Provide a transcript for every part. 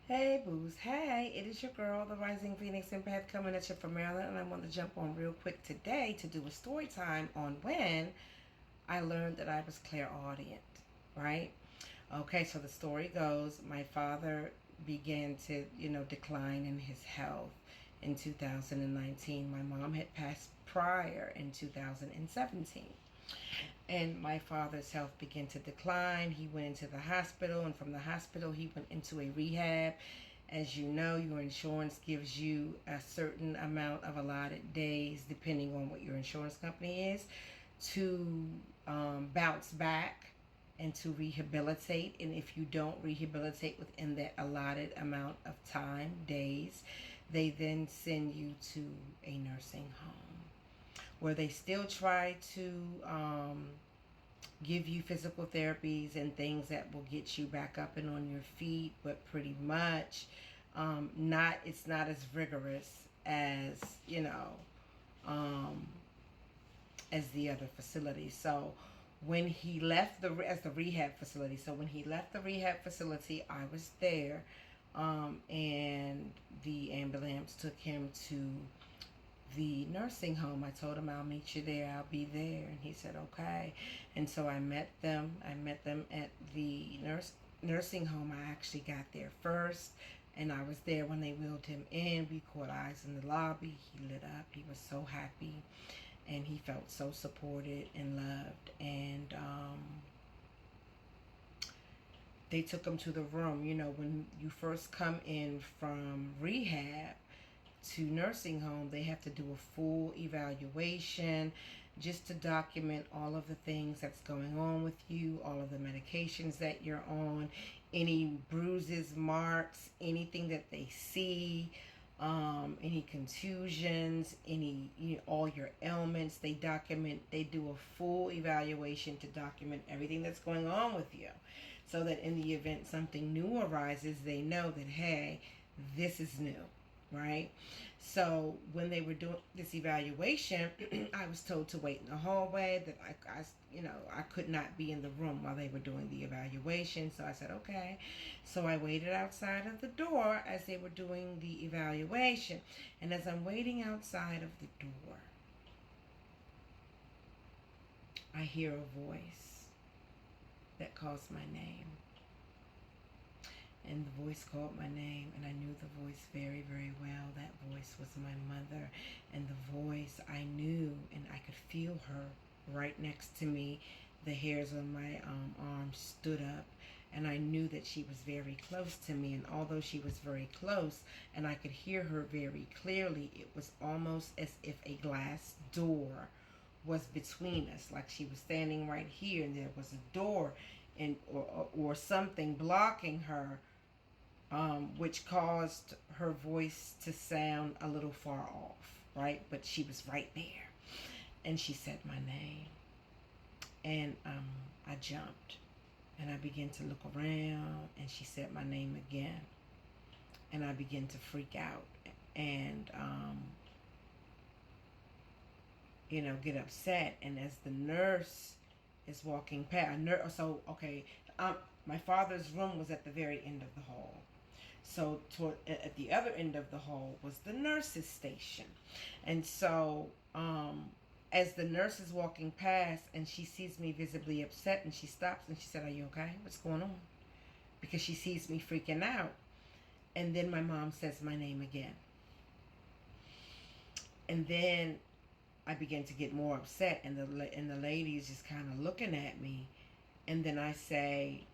Hey boos, hey, it is your girl, the Rising Phoenix Empath, coming at you from Maryland, and I want to jump on real quick today to do a story time on when I learned that I was clairaudient, right? Okay, so the story goes, my father began to, decline in his health in 2019. My mom had passed prior in 2017. And my father's health began to decline. He went into the hospital, and from the hospital, he went into a rehab. As you know, your insurance gives you a certain amount of allotted days, depending on what your insurance company is, to bounce back and to rehabilitate. And if you don't rehabilitate within that allotted amount of time, days, they then send you to a nursing home where they still try to give you physical therapies and things that will get you back up and on your feet, but pretty much not it's not as rigorous as um, as the other facilities. So when he left the rehab facility, I was there, and the ambulance took him to the nursing home. I told him, I'll meet you there, I'll be there, and he said okay. And so I met them at the nursing home. I actually got there first, and I was there when they wheeled him in. We caught eyes in the lobby. He lit up, he was so happy, and he felt so supported and loved. And they took him to the room. When you first come in from rehab to nursing home, they have to do a full evaluation just to document all of the things that's going on with you, all of the medications that you're on, any bruises, marks, anything that they see, any contusions, all your ailments. They do a full evaluation to document everything that's going on with you, so that in the event something new arises, they know that, hey, this is new. Right? So when they were doing this evaluation, I was told to wait in the hallway, that I could not be in the room while they were doing the evaluation. So I said, okay. So I waited outside of the door as they were doing the evaluation. And as I'm waiting outside of the door, I hear a voice that calls my name. And the voice called my name, and I knew the voice very, very well. That voice was my mother. And the voice, I knew, and I could feel her right next to me. The hairs on my arms stood up, and I knew that she was very close to me. And although she was very close and I could hear her very clearly, it was almost as if a glass door was between us, like she was standing right here and there was a door and or something blocking her, which caused her voice to sound a little far off, right? But she was right there. And she said my name. And I jumped. And I began to look around. And she said my name again. And I began to freak out. And, get upset. And as the nurse is walking past, my father's room was at the very end of the hall. So at the other end of the hall was the nurse's station. And so as the nurse is walking past and she sees me visibly upset, and she stops and she said, are you okay? What's going on? Because she sees me freaking out. And then my mom says my name again. And then I began to get more upset, and the lady is just kind of looking at me. And then I say,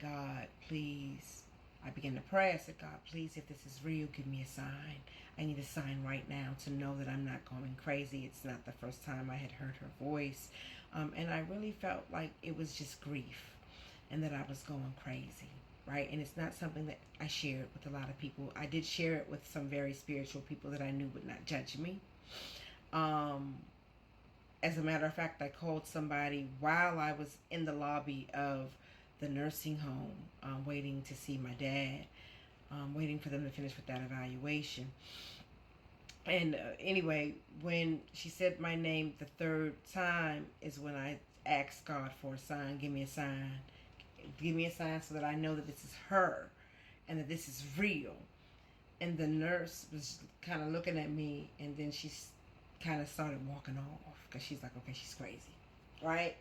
God, please. I began to pray. I said, God, please, if this is real, give me a sign. I need a sign right now to know that I'm not going crazy. It's not the first time I had heard her voice. And I really felt like it was just grief and that I was going crazy, right? And it's not something that I shared with a lot of people. I did share it with some very spiritual people that I knew would not judge me. As a matter of fact, I called somebody while I was in the lobby of the nursing home, waiting to see my dad, waiting for them to finish with that evaluation. And anyway, when she said my name the third time is when I asked God for a sign. Give me a sign. Give me a sign so that I know that this is her. and that this is real. And the nurse was kind of looking at me, and then she kind of started walking off because she's like, okay, she's crazy, right?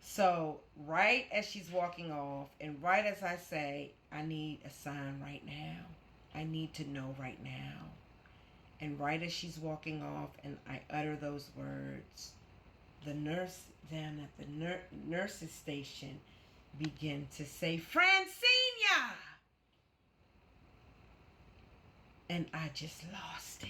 So right as she's walking off, and right as I say, I need a sign right now, I need to know right now, and right as she's walking off and I utter those words, the nurse down at the nurse's station began to say, Francina! And I just lost it.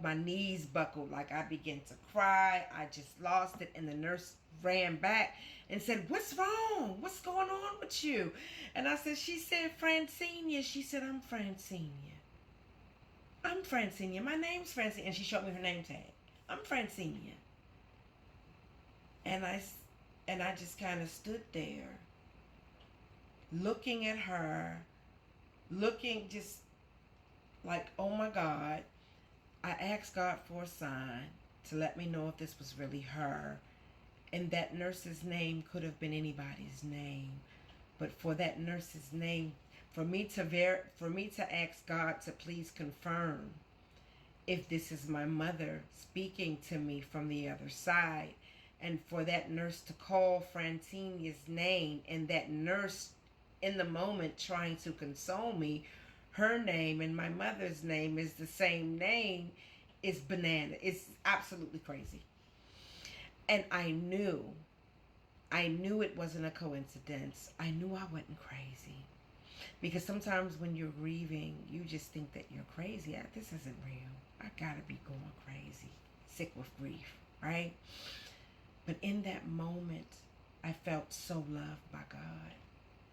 My knees buckled, like I began to cry. I just lost it. And the nurse ran back and said, what's wrong? What's going on with you? And I said, she said, Francina. She said, I'm Francina. I'm Francina. My name's Francina. And she showed me her name tag. I'm Francina. And I just kind of stood there looking at her, looking just like, oh my God. I asked God for a sign to let me know if this was really her. And that nurse's name could have been anybody's name. But for that nurse's name, for me to ask God to please confirm if this is my mother speaking to me from the other side, and for that nurse to call Francina's name, and that nurse in the moment trying to console me, her name and my mother's name is the same name, is banana. It's absolutely crazy. And I knew it wasn't a coincidence. I knew I wasn't crazy. Because sometimes when you're grieving, you just think that you're crazy. This isn't real. I gotta be going crazy, sick with grief, right? But in that moment, I felt so loved by God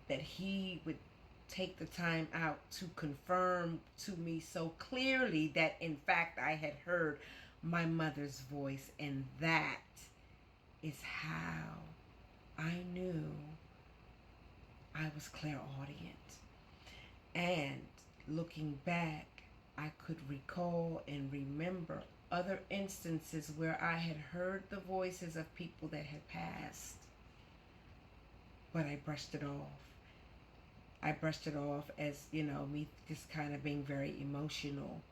that He would take the time out to confirm to me so clearly that in fact I had heard my mother's voice. And that is how I knew I was clairaudient. And looking back, I could recall and remember other instances where I had heard the voices of people that had passed, but I brushed it off. I brushed it off as, me just kind of being very emotional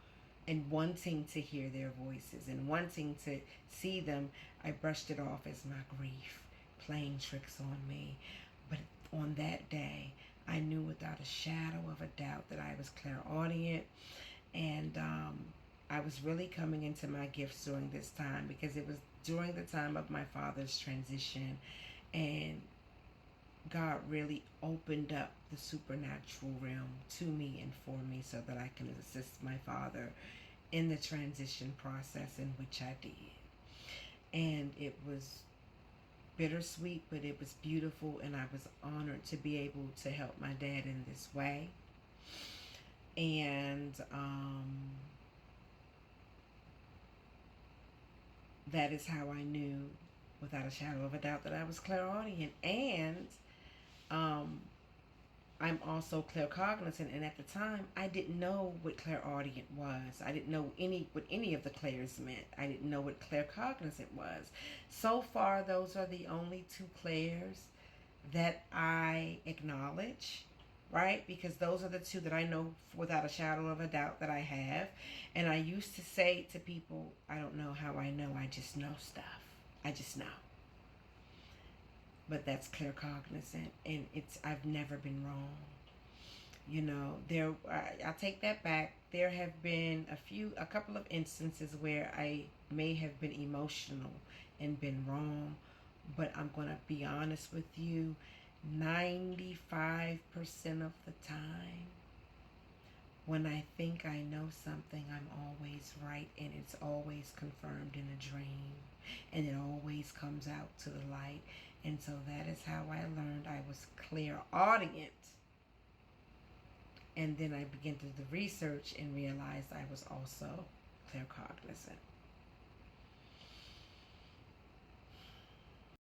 and wanting to hear their voices and wanting to see them. I brushed it off as my grief playing tricks on me. But on that day, I knew without a shadow of a doubt that I was clairaudient. And I was really coming into my gifts during this time, because it was during the time of my father's transition. And God really opened up the supernatural realm to me and for me so that I can assist my father in the transition process, in which I did. And it was bittersweet, but it was beautiful, and I was honored to be able to help my dad in this way. And that is how I knew without a shadow of a doubt that I was clairaudient. And I'm also claircognizant, and at the time I didn't know what clairaudient was. I didn't know what any of the clairs meant. I didn't know what claircognizant was. So far, those are the only two clairs that I acknowledge, right? Because those are the two that I know without a shadow of a doubt that I have. And I used to say to people, I don't know how I know, I just know stuff. I just know. But that's claircognizant, and I've never been wrong. I take that back. There have been a couple of instances where I may have been emotional and been wrong, but I'm going to be honest with you, 95% of the time, when I think I know something, I'm always right, and it's always confirmed in a dream, and it always comes out to the light. And so that is how I learned I was clairaudient. And then I began to do the research and realized I was also claircognizant.